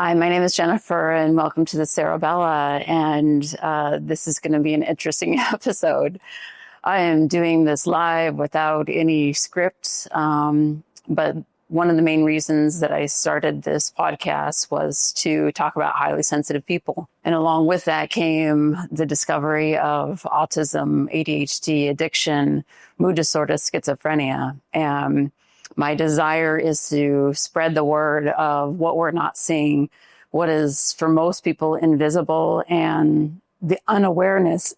Hi, my name is Jennifer, and welcome to the Cerebella. And this is going to be an interesting episode. I am doing this live without any script, but one of the main reasons that I started this podcast was to talk about highly sensitive people. And along with that came the discovery of autism, ADHD, addiction, mood disorder, schizophrenia. And my desire is to spread the word of what we're not seeing, what is for most people invisible, and the unawareness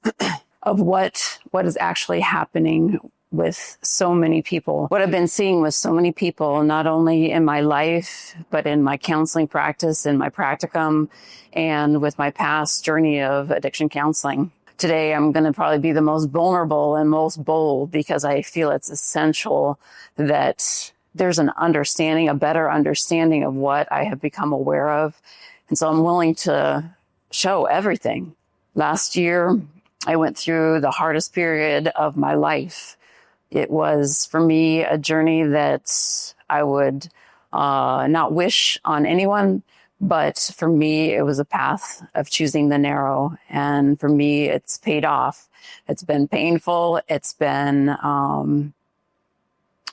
of what is actually happening with so many people. What I've been seeing with so many people, not only in my life, but in my counseling practice, in my practicum, and with my past journey of addiction counseling. Today, I'm going to probably be the most vulnerable and most bold because I feel it's essential that there's an understanding, a better understanding of what I have become aware of. And so I'm willing to show everything. Last year, I went through the hardest period of my life. It was, for me, a journey that I would not wish on anyone. But for me, it was a path of choosing the narrow. And for me, it's paid off. It's been painful. It's been an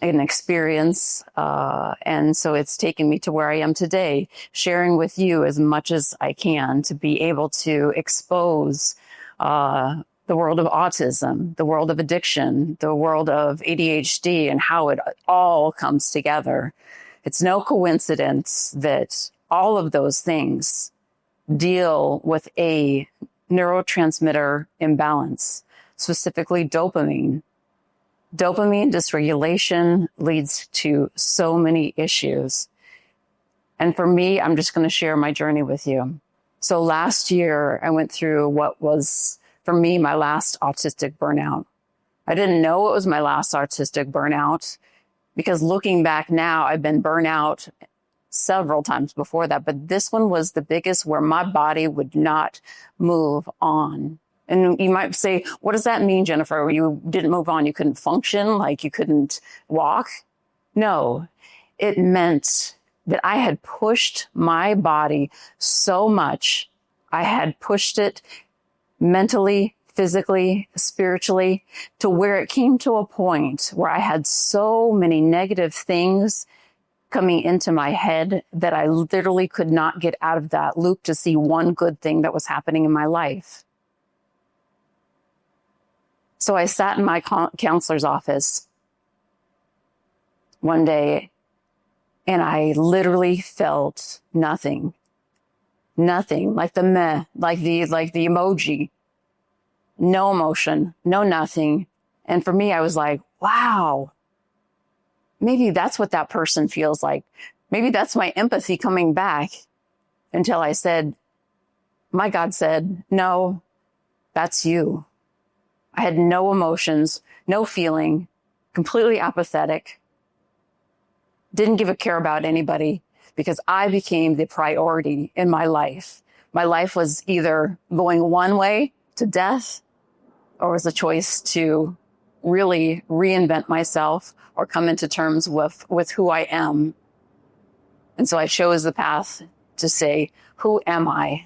experience. And so it's taken me to where I am today, sharing with you as much as I can to be able to expose the world of autism, the world of addiction, the world of ADHD, and how it all comes together. It's no coincidence that all of those things deal with a neurotransmitter imbalance, specifically dopamine. Dopamine dysregulation leads to so many issues. And for me, I'm just going to share my journey with you. So last year, I went through what was, for me, my last autistic burnout. I didn't know it was my last autistic burnout because looking back now, I've been burnout several times before that, but this one was the biggest, where my body would not move on. And you might say, what does that mean, Jennifer? You didn't move on. You couldn't function, like you couldn't walk? No, it meant that I had pushed my body so much. I had pushed it mentally, physically, spiritually, to where it came to a point where I had so many negative things coming into my head that I literally could not get out of that loop to see one good thing that was happening in my life. So I sat in my counselor's office one day and I literally felt nothing, like the meh, like the emoji, no emotion, no nothing. And for me, I was like, wow, maybe that's what that person feels like. Maybe that's my empathy coming back, until I said, my God said, no, that's you. I had no emotions, no feeling, completely apathetic, didn't give a care about anybody because I became the priority in my life. My life was either going one way to death or was a choice to really reinvent myself or come into terms with who I am. And so I chose the path to say, who am I?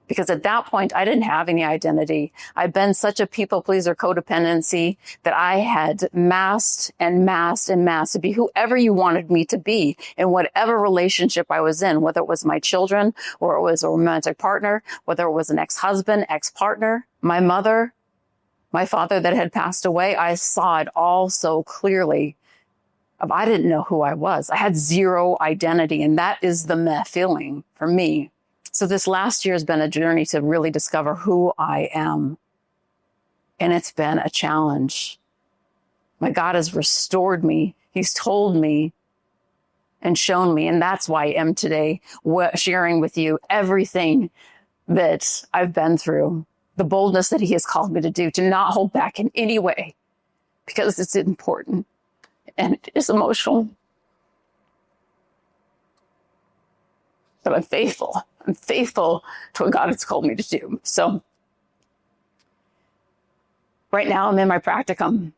Because at that point, I didn't have any identity. I'd been such a people pleaser, codependency, that I had masked to be whoever you wanted me to be in whatever relationship I was in, whether it was my children or it was a romantic partner, whether it was an ex-husband, ex-partner, my mother, my father that had passed away. I saw it all so clearly. I didn't know who I was. I had zero identity, and that is the meh feeling for me. So this last year has been a journey to really discover who I am. And it's been a challenge. My God has restored me. He's told me and shown me. And that's why I am today sharing with you everything that I've been through, the boldness that He has called me to do, to not hold back in any way, because it's important and it is emotional. But I'm faithful. I'm faithful to what God has called me to do. So right now I'm in my practicum.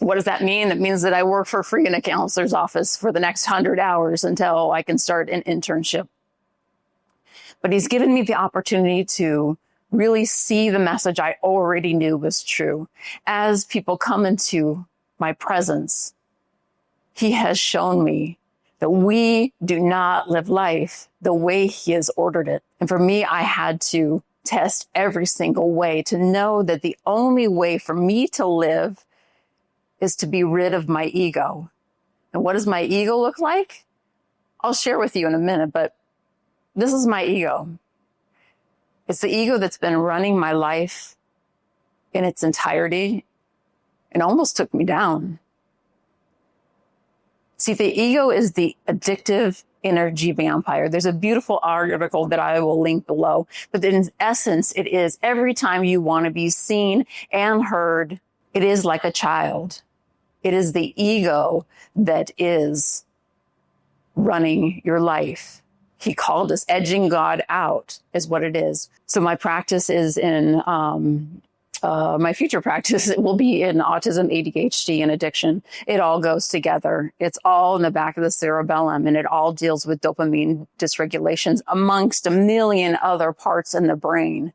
What does that mean? That means that I work for free in a counselor's office for the next 100 hours until I can start an internship. but he's given me the opportunity to really see the message I already knew was true. As people come into my presence, he has shown me that we do not live life the way he has ordered it. And for me, I had to test every single way to know that the only way for me to live is to be rid of my ego. And what does my ego look like? I'll share with you in a minute, but this is my ego. It's the ego that's been running my life in its entirety and almost took me down. See, the ego is the addictive energy vampire. There's a beautiful article that I will link below, but in essence, it is every time you want to be seen and heard, it is like a child. It is the ego that is running your life. He called us edging God out is what it is. So my practice is in, my future practice it will be in autism, ADHD, and addiction. It all goes together. It's all in the back of the cerebellum, and it all deals with dopamine dysregulations amongst a million other parts in the brain,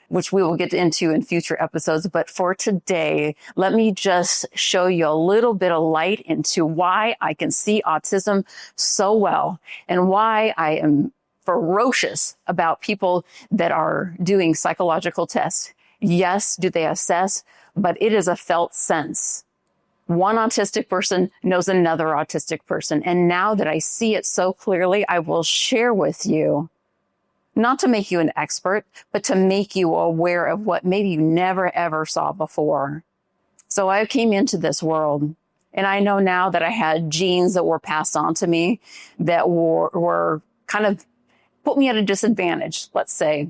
which we will get into in future episodes. But for today, let me just show you a little bit of light into why I can see autism so well and why I am ferocious about people that are doing psychological tests. Yes, do they assess, but it is a felt sense. One autistic person knows another autistic person. And now that I see it so clearly, I will share with you, not to make you an expert, but to make you aware of what maybe you never, ever saw before. So I came into this world, and I know now that I had genes that were passed on to me that were kind of put me at a disadvantage, let's say.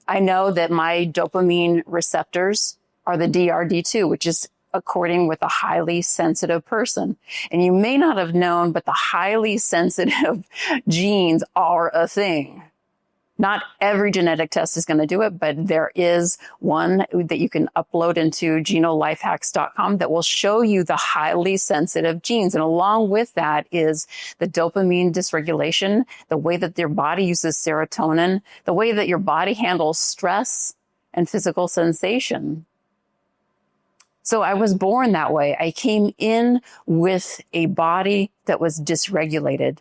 I know that my dopamine receptors are the DRD2, which is according with a highly sensitive person. And you may not have known, but the highly sensitive genes are a thing. Not every genetic test is going to do it, but there is one that you can upload into genolifehacks.com that will show you the highly sensitive genes. And along with that is the dopamine dysregulation, the way that your body uses serotonin, the way that your body handles stress and physical sensation. So I was born that way. I came in with a body that was dysregulated,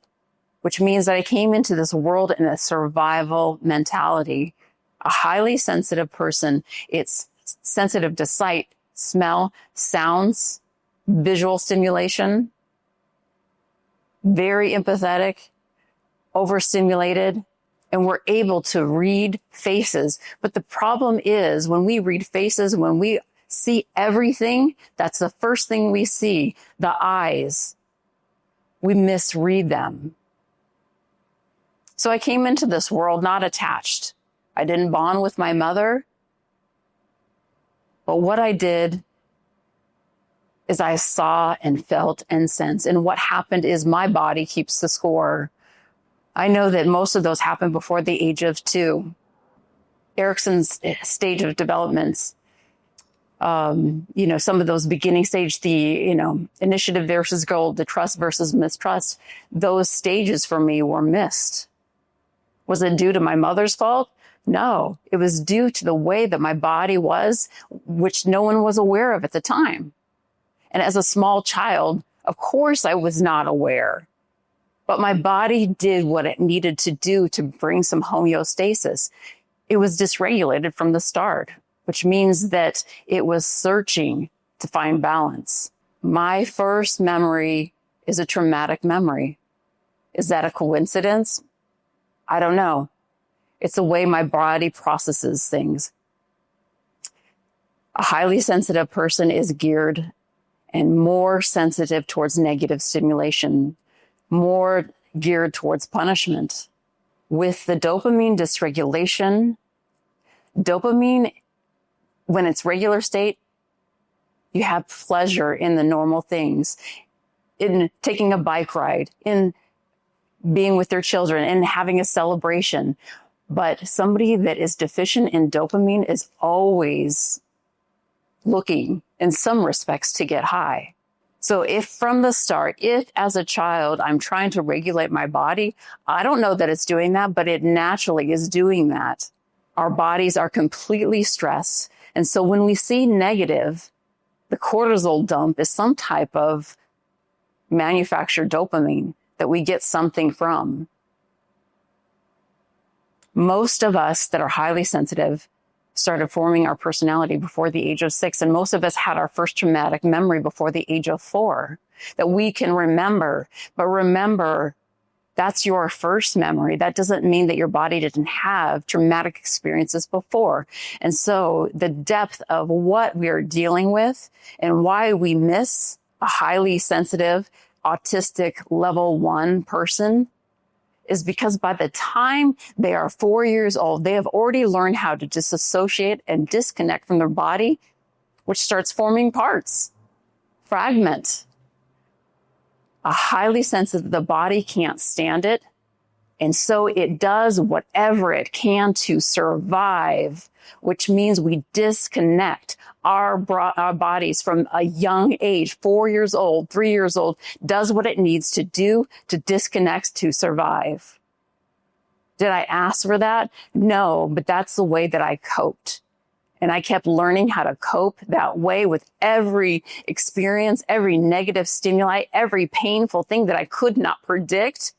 which means that I came into this world in a survival mentality. A highly sensitive person, it's sensitive to sight, smell, sounds, visual stimulation, very empathetic, overstimulated, and we're able to read faces. But the problem is when we read faces, when we see everything, that's the first thing we see, the eyes. We misread them. So I came into this world not attached. I didn't bond with my mother. But what I did is I saw and felt and sensed. And what happened is my body keeps the score. I know that most of those happened before the age of 2. Erickson's stage of developments, some of those beginning stage, the, initiative versus goal, the trust versus mistrust, those stages for me were missed. Was it due to my mother's fault? No, it was due to the way that my body was, which no one was aware of at the time. And as a small child, of course I was not aware, but my body did what it needed to do to bring some homeostasis. It was dysregulated from the start, which means that it was searching to find balance. My first memory is a traumatic memory. Is that a coincidence? I don't know. It's the way my body processes things. A highly sensitive person is geared and more sensitive towards negative stimulation, more geared towards punishment. With the dopamine dysregulation, dopamine, when it's regular state, you have pleasure in the normal things, in taking a bike ride, in being with their children and having a celebration. But somebody that is deficient in dopamine is always looking, in some respects, to get high. So if from the start, if as a child, I'm trying to regulate my body, I don't know that it's doing that, but it naturally is doing that. Our bodies are completely stressed. And so when we see negative, the cortisol dump is some type of manufactured dopamine that we get something from. Most of us that are highly sensitive started forming our personality before the age of 6. And most of us had our first traumatic memory before the age of 4 that we can remember. But remember, that's your first memory. That doesn't mean that your body didn't have traumatic experiences before. And so the depth of what we are dealing with and why we miss a highly sensitive, autistic level 1 person is because by the time they are 4 years old, they have already learned how to disassociate and disconnect from their body, which starts forming parts, fragment. A highly sensitive, the body can't stand it. And so it does whatever it can to survive, which means we disconnect our bodies from a young age, 4 years old, 3 years old, does what it needs to do to disconnect to survive. Did I ask for that? No, but that's the way that I coped. And I kept learning how to cope that way with every experience, every negative stimuli, every painful thing that I could not predict.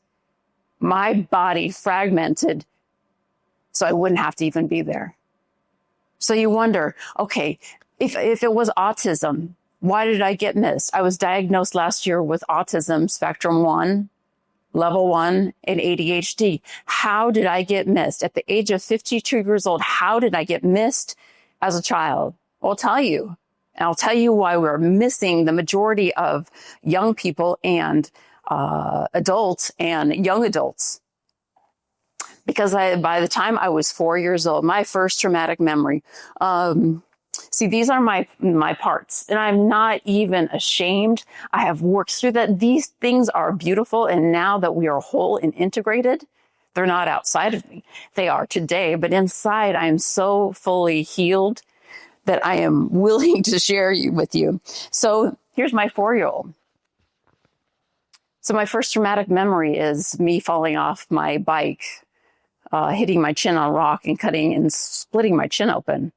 My body fragmented so I wouldn't have to even be there. So you wonder, okay, if it was autism, why did I get missed? I was diagnosed last year with autism spectrum 1, level 1, and ADHD. How did I get missed? At the age of 52 years old, how did I get missed as a child? I'll tell you. And I'll tell you why we're missing the majority of young people and adults and young adults. Because by the time I was 4 years old, my first traumatic memory, see, these are my parts, and I'm not even ashamed. I have worked through that. These things are beautiful, and now that we are whole and integrated, they're not outside of me. They are today, but inside, I am so fully healed that I am willing to share with you. So here's my 4-year-old. So my first traumatic memory is me falling off my bike, hitting my chin on a rock and cutting and splitting my chin open,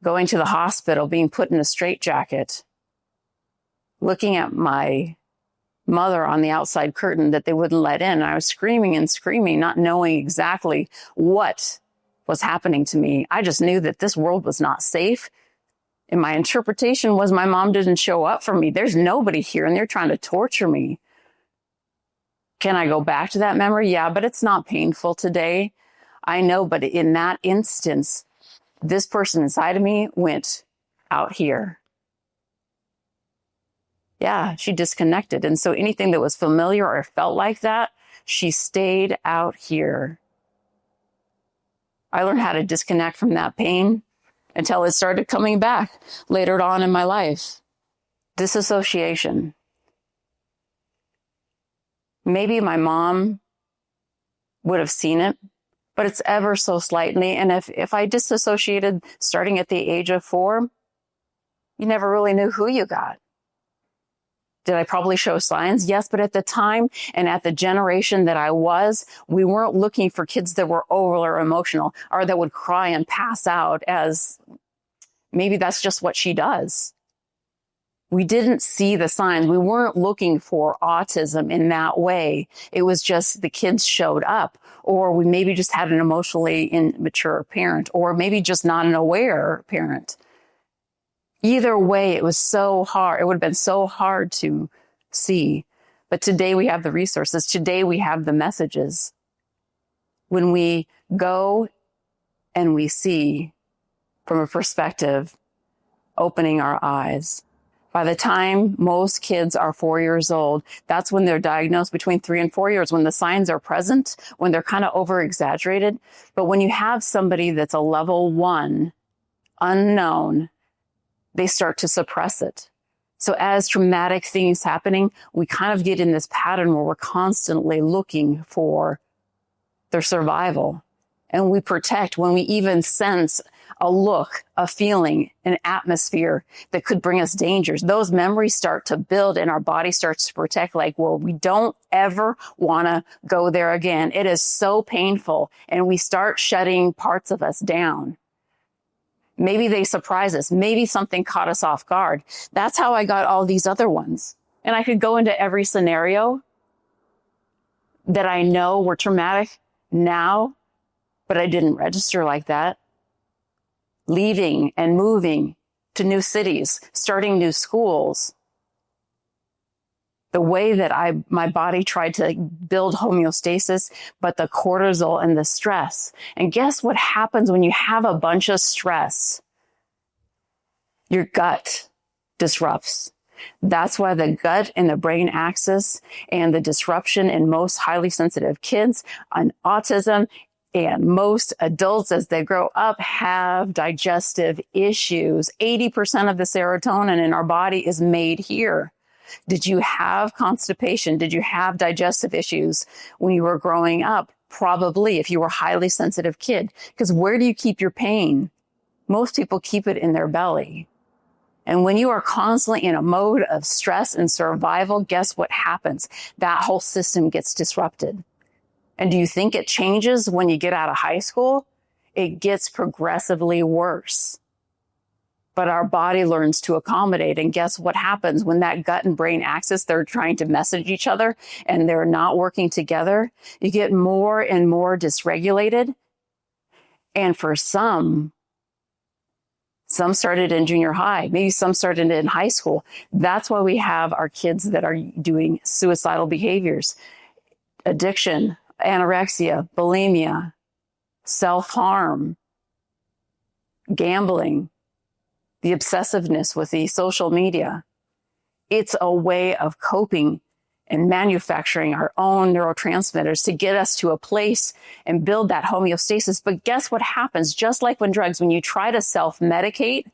going to the hospital, being put in a straitjacket, looking at my mother on the outside curtain that they wouldn't let in. I was screaming and screaming, not knowing exactly what was happening to me. I just knew that this world was not safe. And my interpretation was my mom didn't show up for me. There's nobody here and they're trying to torture me. Can I go back to that memory? Yeah, but it's not painful today. I know, but in that instance, this person inside of me went out here. Yeah, she disconnected. And so anything that was familiar or felt like that, she stayed out here. I learned how to disconnect from that pain until it started coming back later on in my life. Disassociation. Maybe my mom would have seen it, but it's ever so slightly. And if I disassociated starting at the age of 4, you never really knew who you got. Did I probably show signs? Yes, but at the time and at the generation that I was, we weren't looking for kids that were over emotional or that would cry and pass out as maybe that's just what she does. We didn't see the signs. We weren't looking for autism in that way. It was just the kids showed up, or we maybe just had an emotionally immature parent, or maybe just not an aware parent. Either way, it was so hard. It would have been so hard to see. But today we have the resources. Today we have the messages. When we go and we see from a perspective, opening our eyes. By the time most kids are 4 years old, that's when they're diagnosed between 3 and 4 years, when the signs are present, when they're kind of over-exaggerated. But when you have somebody that's a level 1, unknown, they start to suppress it. So as traumatic things happening, we kind of get in this pattern where we're constantly looking for their survival. And we protect when we even sense a look, a feeling, an atmosphere that could bring us dangers. Those memories start to build and our body starts to protect, like, well, we don't ever want to go there again. It is so painful. And we start shutting parts of us down. Maybe they surprise us. Maybe something caught us off guard. That's how I got all these other ones. And I could go into every scenario that I know were traumatic now, but I didn't register like that. Leaving and moving to new cities, starting new schools. The way that my body tried to build homeostasis, but the cortisol and the stress. And guess what happens when you have a bunch of stress? Your gut disrupts. That's why the gut and the brain axis and the disruption in most highly sensitive kids on autism and most adults as they grow up have digestive issues. 80% of the serotonin in our body is made here. Did you have constipation? Did you have digestive issues when you were growing up? Probably, if you were a highly sensitive kid. Because where do you keep your pain? Most people keep it in their belly. And when you are constantly in a mode of stress and survival, guess what happens? That whole system gets disrupted. And do you think it changes when you get out of high school? It gets progressively worse. But our body learns to accommodate. And guess what happens when that gut and brain axis, they're trying to message each other and they're not working together? You get more and more dysregulated. And for some started in junior high, maybe some started in high school. That's why we have our kids that are doing suicidal behaviors, addiction, anorexia, bulimia, self-harm, gambling, the obsessiveness with the social media. It's a way of coping and manufacturing our own neurotransmitters to get us to a place and build that homeostasis. But guess what happens? Just like when drugs, when you try to self-medicate,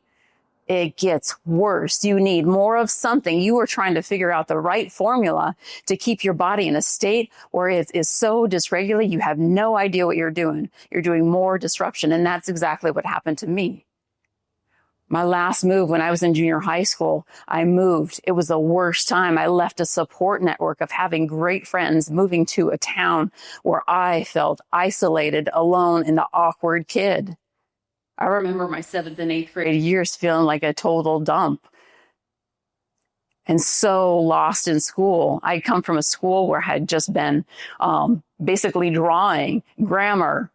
it gets worse. You need more of something. You are trying to figure out the right formula to keep your body in a state where it is so dysregulated, you have no idea what you're doing. You're doing more disruption. And that's exactly what happened to me. My last move when I was in junior high school, I moved. It was the worst time. I left a support network of having great friends, moving to a town where I felt isolated, alone, and the awkward kid. I remember my 7th and 8th grade years feeling like a total dump and so lost in school. I'd come from a school where I had just been basically drawing grammar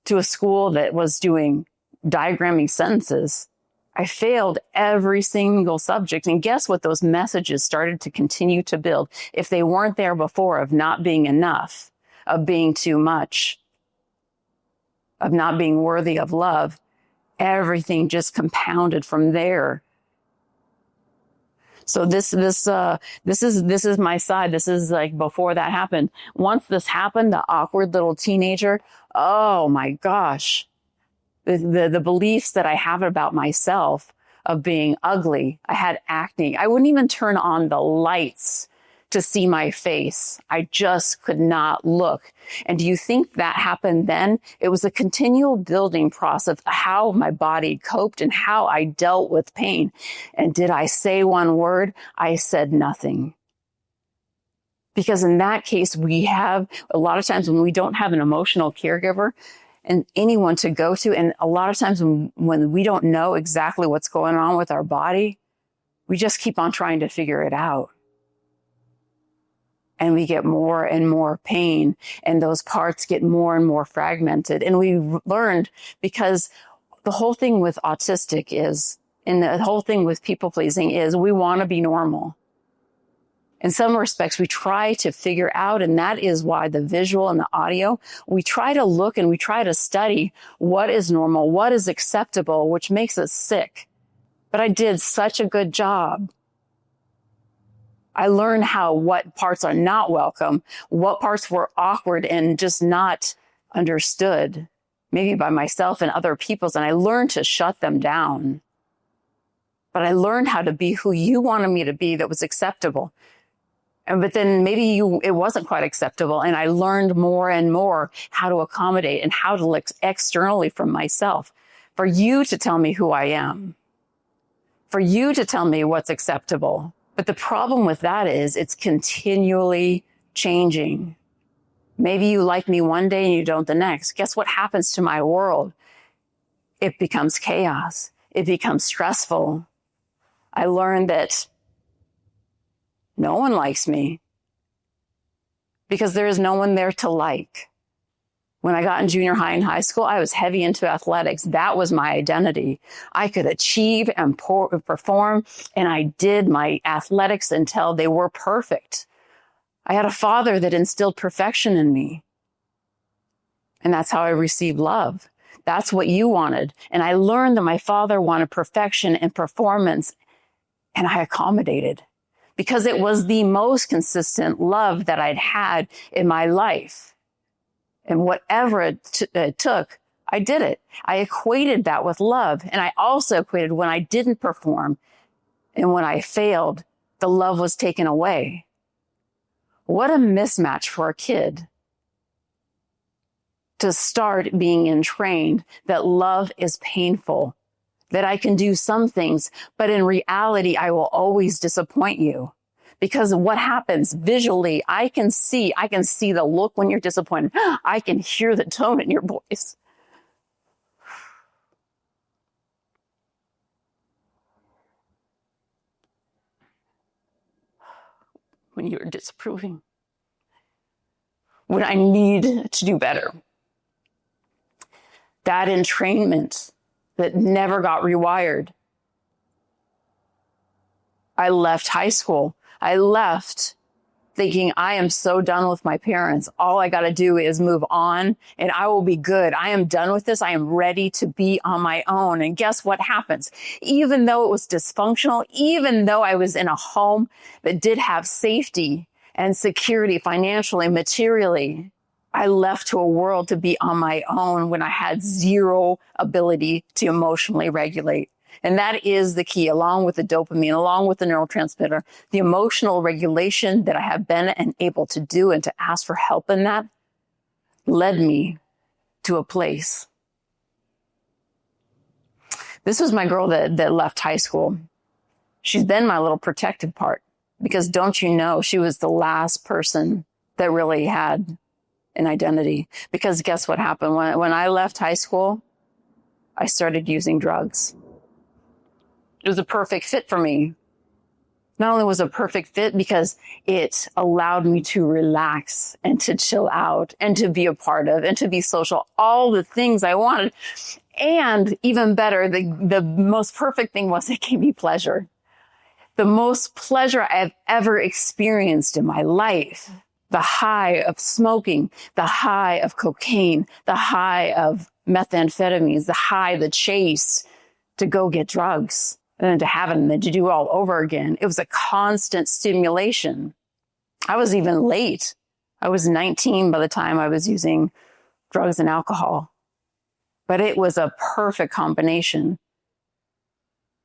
to a school that was doing diagramming sentences. I failed every single subject. And guess what? Those messages started to continue to build. If they weren't there before, of not being enough, of being too much, of not being worthy of love, everything just compounded from there. So this is my side. This is like before that happened. Once this happened, the awkward little teenager, oh my gosh. The beliefs that I have about myself of being ugly. I had acne. I wouldn't even turn on the lights to see my face. I just could not look. And do you think that happened then? It was a continual building process of how my body coped and how I dealt with pain. And did I say one word? I said nothing. Because in that case, we have a lot of times when we don't have an emotional caregiver, and anyone to go to. And a lot of times when we don't know exactly what's going on with our body, we just keep on trying to figure it out. And we get more and more pain, and those parts get more and more fragmented. And we learned, because the whole thing with autistic is, and the whole thing with people pleasing is, we want to be normal. In some respects, we try to figure out, and that is why the visual and the audio, we try to look and we try to study what is normal, what is acceptable, which makes us sick. But I did such a good job. I learned what parts are not welcome, what parts were awkward and just not understood, maybe by myself and other people's, and I learned to shut them down. But I learned how to be who you wanted me to be that was acceptable. But then maybe it wasn't quite acceptable. And I learned more and more how to accommodate and how to look externally from myself. for you to tell me who I am, for you to tell me what's acceptable. But the problem with that is it's continually changing. Maybe you like me one day and you don't the next. Guess what happens to my world? It becomes chaos. It becomes stressful. I learned that no one likes me because there is no one there to like. When I got in junior high and high school, I was heavy into athletics. That was my identity. I could achieve and perform, and I did my athletics until they were perfect. I had a father that instilled perfection in me. And that's how I received love. That's what you wanted. And I learned that my father wanted perfection and performance, and I accommodated because it was the most consistent love that I'd had in my life. And whatever it took, I did it. I equated that with love. And I also equated when I didn't perform and when I failed, the love was taken away. What a mismatch for a kid to start being entrained that love is painful, that I can do some things, but in reality, I will always disappoint you. Because what happens visually, I can see the look when you're disappointed. I can hear the tone in your voice. When you're disapproving. When I need to do better. That entrainment that never got rewired. I left high school. I left thinking I am so done with my parents. All I got to do is move on and I will be good. I am done with this. I am ready to be on my own. And guess what happens? Even though it was dysfunctional, even though I was in a home that did have safety and security financially, materially, I left to a world to be on my own when I had zero ability to emotionally regulate. And that is the key, along with the dopamine, along with the neurotransmitter, the emotional regulation that I have been and able to do and to ask for help in that led me to a place. This was my girl that left high school. She's been my little protective part because don't you know, she was the last person that really had an identity. Because guess what happened? When I left high school, I started using drugs. It was a perfect fit for me. Not only was it a perfect fit because it allowed me to relax and to chill out and to be a part of and to be social, all the things I wanted. And even better, the most perfect thing was it gave me pleasure. The most pleasure I've ever experienced in my life. The high of smoking, the high of cocaine, the high of methamphetamines, the high, the chase to go get drugs. And then to have it and then to do it all over again. It was a constant stimulation. I was even late. I was 19 by the time I was using drugs and alcohol. But it was a perfect combination.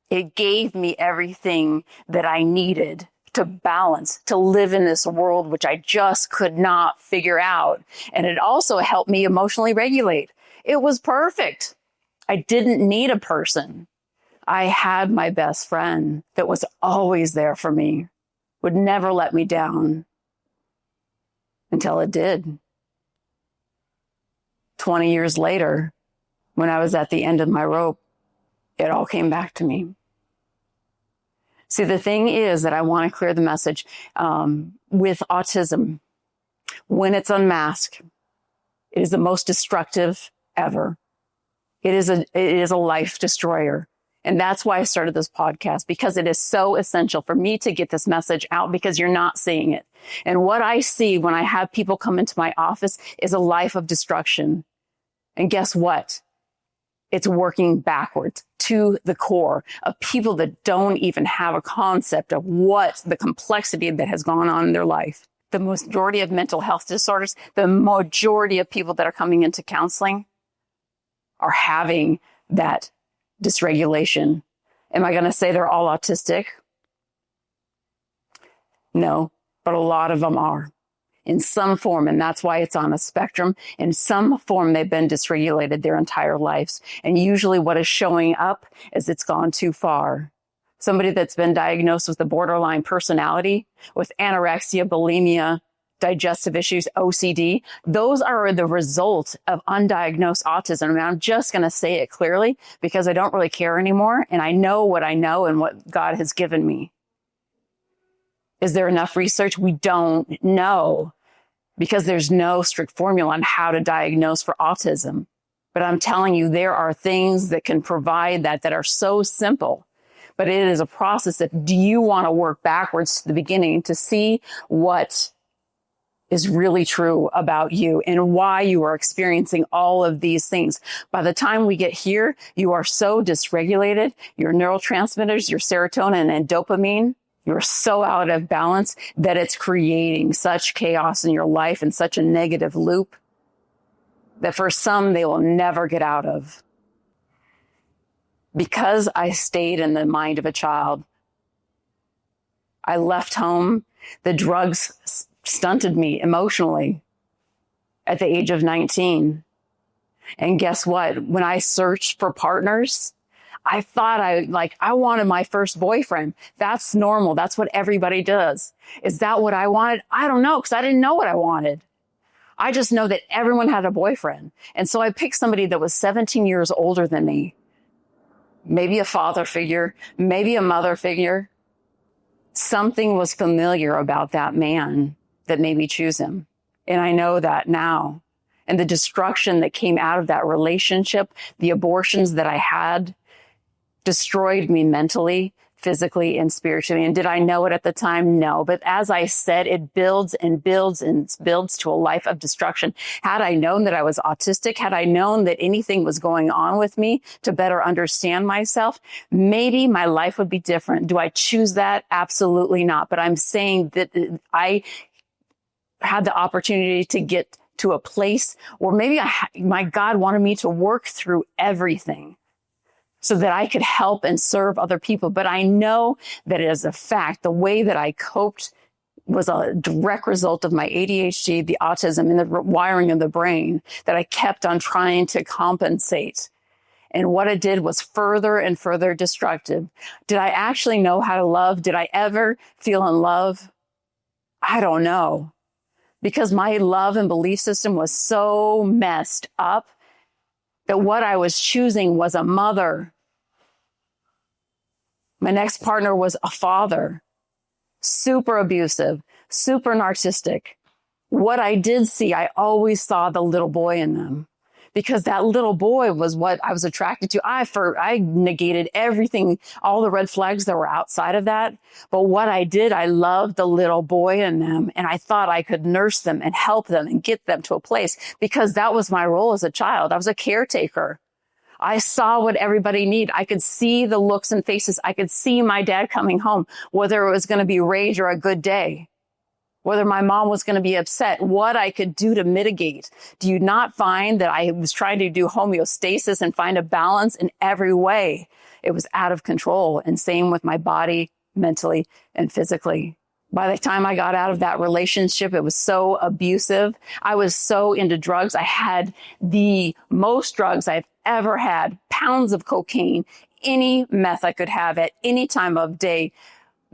It gave me everything that I needed to balance, to live in this world, which I just could not figure out. And it also helped me emotionally regulate. It was perfect. I didn't need a person. I had my best friend that was always there for me, would never let me down until it did. 20 years later, when I was at the end of my rope, it all came back to me. See, the thing is that I want to clear the message with autism. When it's unmasked, it is the most destructive ever. It is a life destroyer. And that's why I started this podcast, because it is so essential for me to get this message out because you're not seeing it. And what I see when I have people come into my office is a life of destruction. And guess what? It's working backwards to the core of people that don't even have a concept of what the complexity that has gone on in their life. The majority of mental health disorders, the majority of people that are coming into counseling are having that dysregulation. Am I going to say they're all autistic? No, but a lot of them are. in some form. And that's why it's on a spectrum. In some form, they've been dysregulated their entire lives. And usually what is showing up is it's gone too far. Somebody that's been diagnosed with a borderline personality, with anorexia, bulimia, digestive issues, OCD, those are the result of undiagnosed autism. And I'm just going to say it clearly because I don't really care anymore. And I know what I know and what God has given me. Is there enough research? We don't know because there's no strict formula on how to diagnose for autism. But I'm telling you, there are things that can provide that are so simple. But it is a process that do you want to work backwards to the beginning to see what is really true about you and why you are experiencing all of these things. By the time we get here, you are so dysregulated, your neurotransmitters, your serotonin and dopamine, you're so out of balance that it's creating such chaos in your life and such a negative loop that for some, they will never get out of. Because I stayed in the mind of a child, I left home. The drugs stunted me emotionally at the age of 19. And guess what? When I searched for partners, I thought I wanted my first boyfriend. That's normal. That's what everybody does. Is that what I wanted? I don't know, because I didn't know what I wanted. I just know that everyone had a boyfriend. And so I picked somebody that was 17 years older than me. Maybe a father figure, maybe a mother figure. Something was familiar about that man that made me choose him. And I know that now. And the destruction that came out of that relationship, the abortions that I had, destroyed me mentally, physically, and spiritually. And did I know it at the time? No. But as I said, it builds and builds and builds to a life of destruction. Had I known that I was autistic, had I known that anything was going on with me to better understand myself, maybe my life would be different. Do I choose that? Absolutely not. But I'm saying that I had the opportunity to get to a place where maybe my God wanted me to work through everything so that I could help and serve other people. But I know that as a fact, the way that I coped was a direct result of my ADHD, the autism, and the wiring of the brain that I kept on trying to compensate. And what it did was further and further destructive. Did I actually know how to love? Did I ever feel in love? I don't know. Because my love and belief system was so messed up that what I was choosing was a mother. My next partner was a father, super abusive, super narcissistic. What I did see, I always saw the little boy in them because that little boy was what I was attracted to. I negated everything, all the red flags that were outside of that. But what I did, I loved the little boy in them, and I thought I could nurse them and help them and get them to a place because that was my role as a child. I was a caretaker. I saw what everybody needed. I could see the looks and faces. I could see my dad coming home, whether it was going to be rage or a good day, whether my mom was going to be upset, what I could do to mitigate. Do you not find that I was trying to do homeostasis and find a balance in every way? It was out of control, and same with my body, mentally and physically. By the time I got out of that relationship, it was so abusive. I was so into drugs. I had the most drugs I've ever had, pounds of cocaine, any meth I could have at any time of day,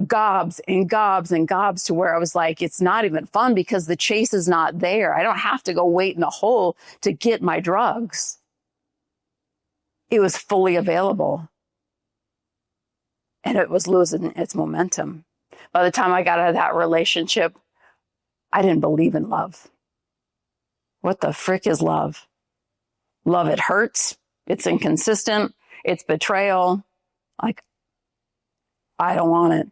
gobs and gobs and gobs, to where I was like, it's not even fun because the chase is not there. I don't have to go wait in a hole to get my drugs. It was fully available. And it was losing its momentum. By the time I got out of that relationship, I didn't believe in love. What the frick is love? Love, it hurts. It's inconsistent. It's betrayal. Like, I don't want it.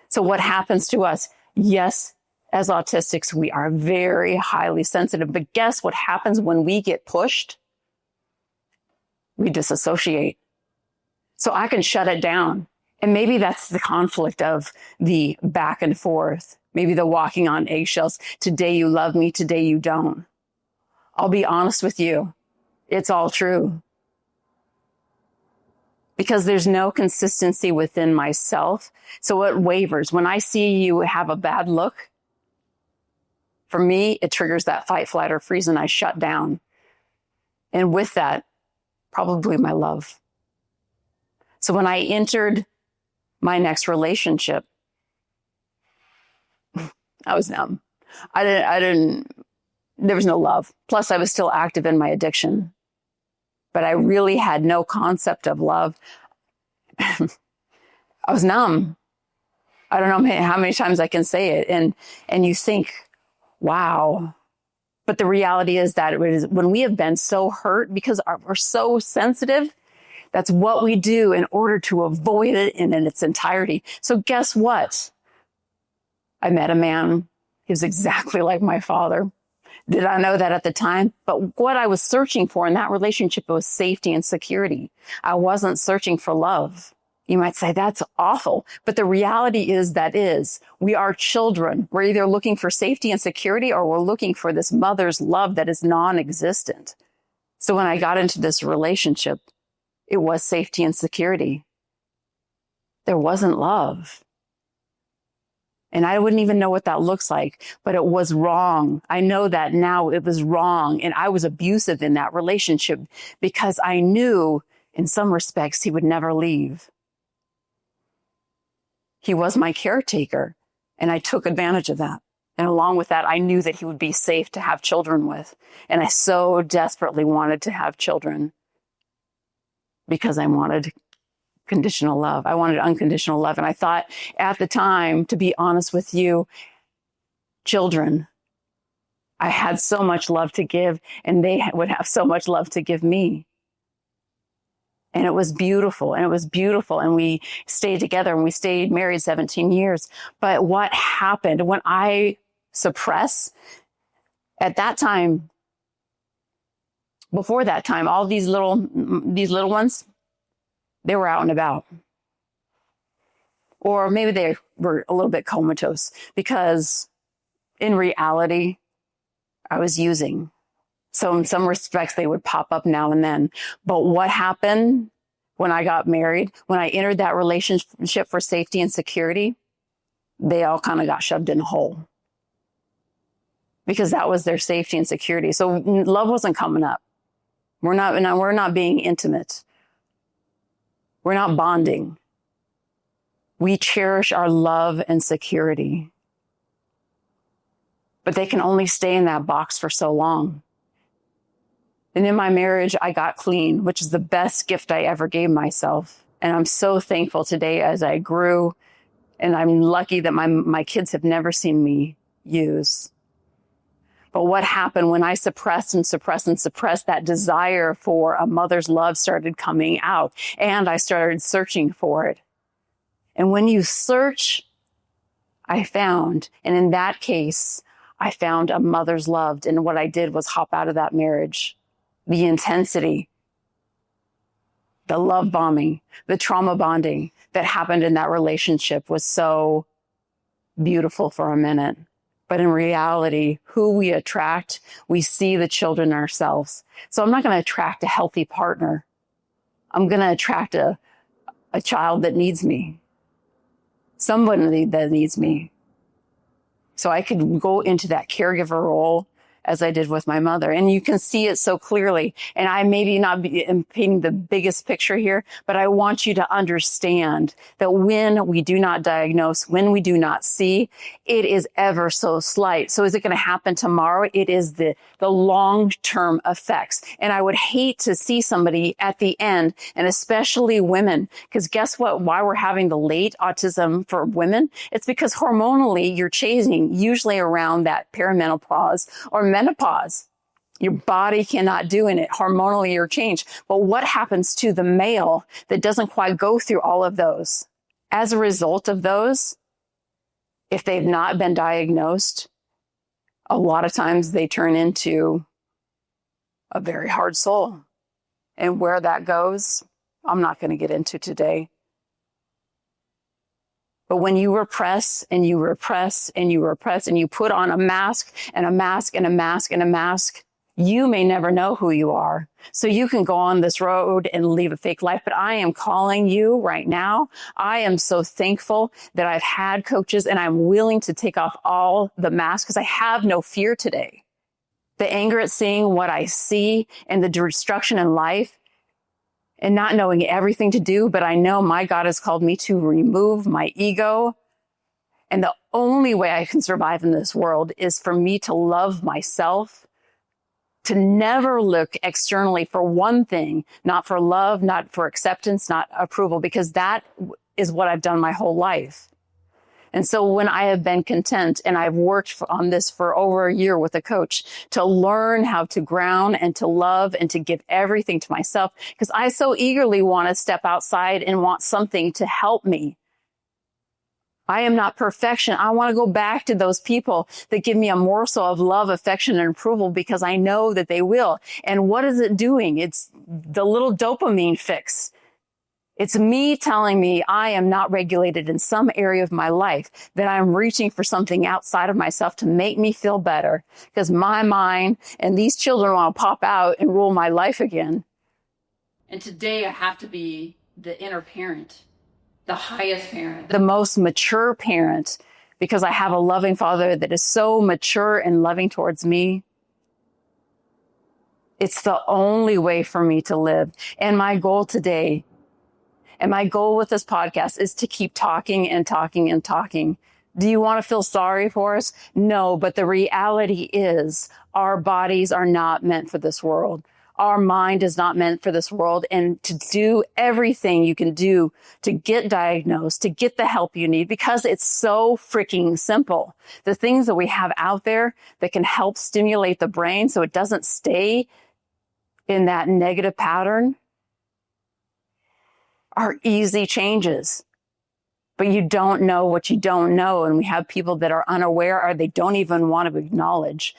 So what happens to us? Yes, as autistics, we are very highly sensitive. But guess what happens when we get pushed? We disassociate. So I can shut it down. And maybe that's the conflict of the back and forth. Maybe the walking on eggshells. Today you love me, today you don't. I'll be honest with you. It's all true. Because there's no consistency within myself. So it wavers. When I see you have a bad look, For me, it triggers that fight, flight, or freeze, and I shut down. And with that, probably my love. So when I entered my next relationship, I was numb. There was no love. Plus, I was still active in my addiction. But I really had no concept of love. I was numb. I don't know how many times I can say it. And you think, wow. But the reality is that it was when we have been so hurt because we're so sensitive, that's what we do in order to avoid it in its entirety. So guess what? I met a man. He was exactly like my father. Did I know that at the time? But what I was searching for in that relationship was safety and security. I wasn't searching for love. You might say that's awful, but the reality is we are children. We're either looking for safety and security or we're looking for this mother's love that is non-existent. So when I got into this relationship, it was safety and security. There wasn't love. And I wouldn't even know what that looks like, but it was wrong. I know that now it was wrong. And I was abusive in that relationship because I knew in some respects he would never leave. He was my caretaker and I took advantage of that. And along with that, I knew that he would be safe to have children with. And I so desperately wanted to have children because I wanted conditional love. I wanted unconditional love. And I thought at the time, to be honest with you, children, I had so much love to give and they would have so much love to give me. And it was beautiful and we stayed together and we stayed married 17 years. But what happened when I suppress at that time, before that time, all these little ones, they were out and about. Or maybe they were a little bit comatose because in reality, I was using. So in some respects, they would pop up now and then. But what happened when I got married, when I entered that relationship for safety and security, they all kind of got shoved in a hole because that was their safety and security. So love wasn't coming up. We're not being intimate. We're not bonding. We cherish our love and security. But they can only stay in that box for so long. And in my marriage, I got clean, which is the best gift I ever gave myself. And I'm so thankful today as I grew. And I'm lucky that my kids have never seen me use. But what happened when I suppressed, that desire for a mother's love started coming out. And I started searching for it. And when you search, I found, and in that case, I found a mother's love. And what I did was hop out of that marriage. The intensity, the love bombing, the trauma bonding that happened in that relationship was so beautiful for a minute. But in reality, who we attract, we see the children ourselves. So I'm not going to attract a healthy partner. I'm going to attract a child that needs me. Somebody that needs me. So I could go into that caregiver role as I did with my mother. And you can see it so clearly. And I maybe not be painting the biggest picture here, but I want you to understand that when we do not diagnose, when we do not see, it is ever so slight. So is it going to happen tomorrow? It is the long-term effects. And I would hate to see somebody at the end, and especially women, because guess what? Why we're having the late autism for women? It's because hormonally you're changing, usually around that perimenopause or menopause. Your body cannot do in it. Hormonally, you're changed. But what happens to the male that doesn't quite go through all of those? As a result of those, if they've not been diagnosed, a lot of times they turn into a very hard soul. And where that goes, I'm not going to get into today. But when you repress and you repress and you repress and you put on a mask and a mask and a mask and a mask, You may never know who you are. So you can go on this road and live a fake life, but I am calling you right now. I am so thankful that I've had coaches, and I'm willing to take off all the masks because I have no fear today. The anger at seeing what I see and the destruction in life and not knowing everything to do, but I know my God has called me to remove my ego. And the only way I can survive in this world is for me to love myself, to never look externally for one thing, not for love, not for acceptance, not approval, because that is what I've done my whole life. And so when I have been content, and I've worked on this for over a year with a coach, to learn how to ground and to love and to give everything to myself, because I so eagerly want to step outside and want something to help me. I am not perfection. I want to go back to those people that give me a morsel of love, affection, and approval, because I know that they will. And what is it doing? It's the little dopamine fix. It's me telling me I am not regulated in some area of my life, that I'm reaching for something outside of myself to make me feel better, because my mind and these children want to pop out and rule my life again. And today I have to be the inner parent, the highest parent, the most mature parent, because I have a loving Father that is so mature and loving towards me. It's the only way for me to live. And my goal today, and my goal with this podcast, is to keep talking and talking and talking. Do you want to feel sorry for us? No, but the reality is our bodies are not meant for this world. Our mind is not meant for this world. And to do everything you can do to get diagnosed, to get the help you need, because it's so freaking simple. The things that we have out there that can help stimulate the brain so it doesn't stay in that negative pattern are easy changes. But you don't know what you don't know. And we have people that are unaware, or they don't even want to acknowledge.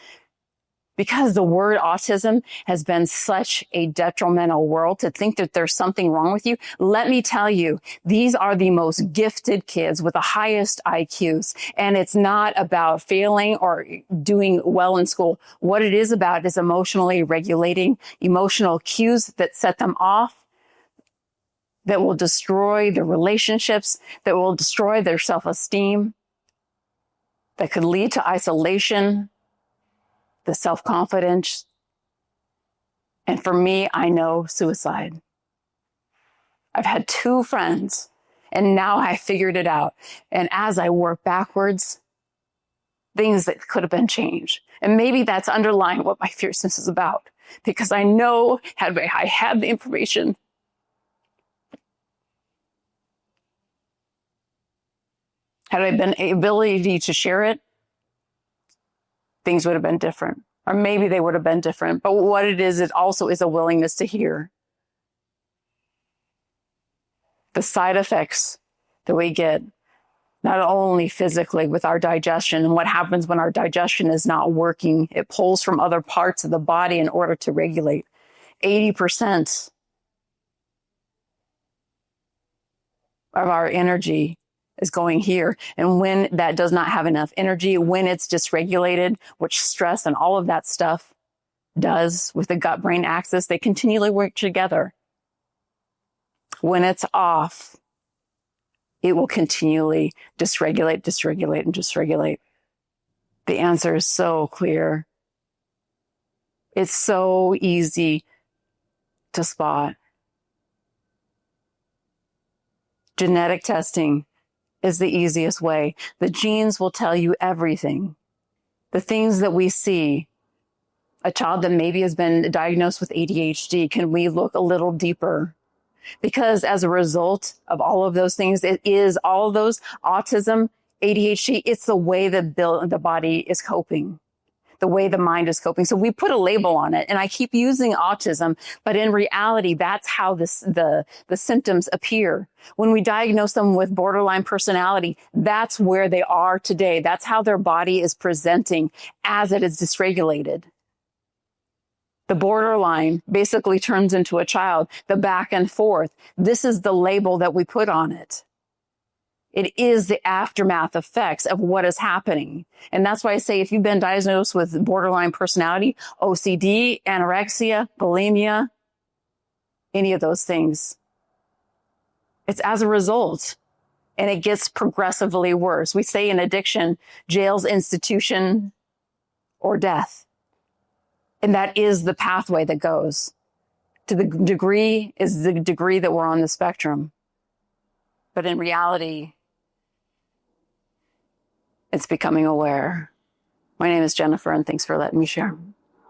Because the word autism has been such a detrimental world, to think that there's something wrong with you. Let me tell you, these are the most gifted kids with the highest IQs. And it's not about failing or doing well in school. What it is about is emotionally regulating emotional cues that set them off, that will destroy their relationships, that will destroy their self-esteem, that could lead to isolation, the self-confidence, and for me, I know suicide. I've had 2 friends, and now I figured it out. And as I work backwards, things that could have been changed. And maybe that's underlying what my fierceness is about, because I know had I had the information, had I been ability to share it, things would have been different. Or maybe they would have been different. But what it also is a willingness to hear. The side effects that we get, not only physically with our digestion, and what happens when our digestion is not working. It pulls from other parts of the body in order to regulate. 80% of our energy is going here. And when that does not have enough energy, when it's dysregulated, which stress and all of that stuff does with the gut-brain axis, they continually work together. When it's off, it will continually dysregulate, and dysregulate. The answer is so clear. It's so easy to spot. Genetic testing is the easiest way. The genes will tell you everything. The things that we see, a child that maybe has been diagnosed with ADHD, can we look a little deeper? Because as a result of all of those things, it is all of those autism, ADHD, it's the way that the body is coping, the way the mind is coping. So we put a label on it, and I keep using autism, but in reality, that's how the symptoms appear. When we diagnose them with borderline personality, that's where they are today. That's how their body is presenting as it is dysregulated. The borderline basically turns into a child, the back and forth. This is the label that we put on it. It is the aftermath effects of what is happening. And that's why I say if you've been diagnosed with borderline personality, OCD, anorexia, bulimia, any of those things, it's as a result. And it gets progressively worse. We say in addiction, jail's institution or death. And that is the pathway that goes. To the degree is the degree that we're on the spectrum. But in reality, it's becoming aware. My name is Jennifer, and thanks for letting me share.